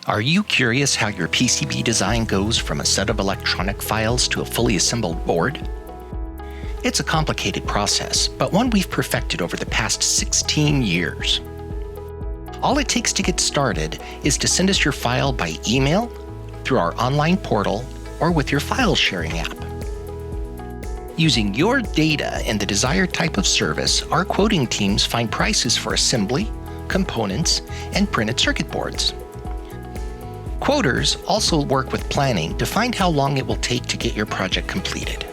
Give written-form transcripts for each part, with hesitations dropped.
Are you curious how your PCB design goes from a set of electronic files to a fully assembled board? It's a complicated process, but one we've perfected over the past 16 years. All it takes to get started is to send us your file by email, through our online portal, or with your file sharing app. Using your data and the desired type of service, our quoting teams find prices for assembly, components, and printed circuit boards. Quoters also work with planning to find how long it will take to get your project completed.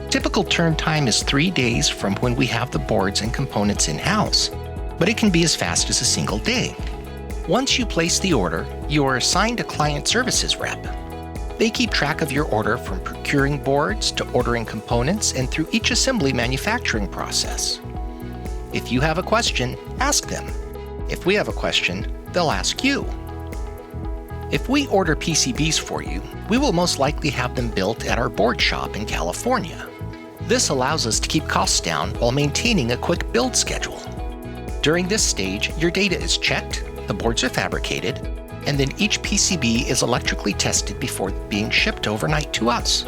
Typical turn time is 3 days from when we have the boards and components in-house, but it can be as fast as a single day. Once you place the order, you are assigned a client services rep. They keep track of your order from procuring boards to ordering components and through each assembly manufacturing process. If you have a question, ask them. If we have a question, they'll ask you. If we order PCBs for you, we will most likely have them built at our board shop in California. This allows us to keep costs down while maintaining a quick build schedule. During this stage, your data is checked, the boards are fabricated, and then each PCB is electrically tested before being shipped overnight to us.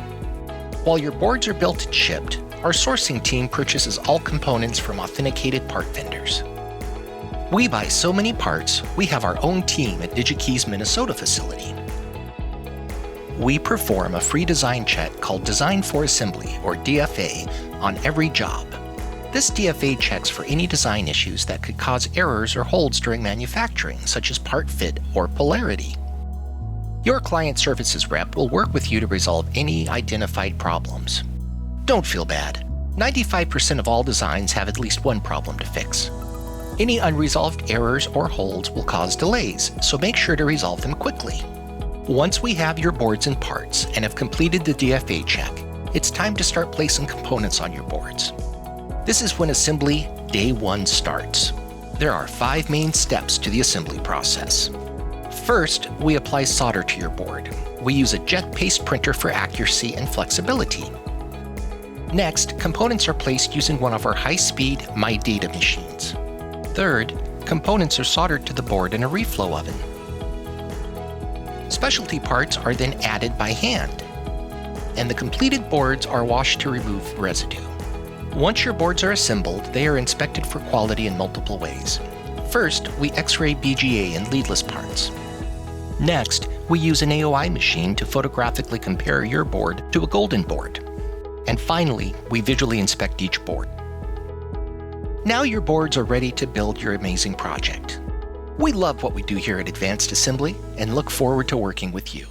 While your boards are built and shipped, our sourcing team purchases all components from authenticated part vendors. We buy so many parts, we have our own team at DigiKey's Minnesota facility. We perform a free design check called Design for Assembly, or DFA, on every job. This DFA checks for any design issues that could cause errors or holds during manufacturing, such as part fit or polarity. Your client services rep will work with you to resolve any identified problems. Don't feel bad. 95% of all designs have at least one problem to fix. Any unresolved errors or holds will cause delays, so make sure to resolve them quickly. Once we have your boards and parts and have completed the DFA check, it's time to start placing components on your boards. This is when assembly day one starts. There are 5 main steps to the assembly process. First, we apply solder to your board. We use a jet paste printer for accuracy and flexibility. Next, components are placed using one of our high-speed MyData machines. Third, components are soldered to the board in a reflow oven. Specialty parts are then added by hand, and the completed boards are washed to remove residue. Once your boards are assembled, they are inspected for quality in multiple ways. First, we X-ray BGA and leadless parts. Next, we use an AOI machine to photographically compare your board to a golden board. And finally, we visually inspect each board. Now your boards are ready to build your amazing project. We love what we do here at Advanced Assembly and look forward to working with you.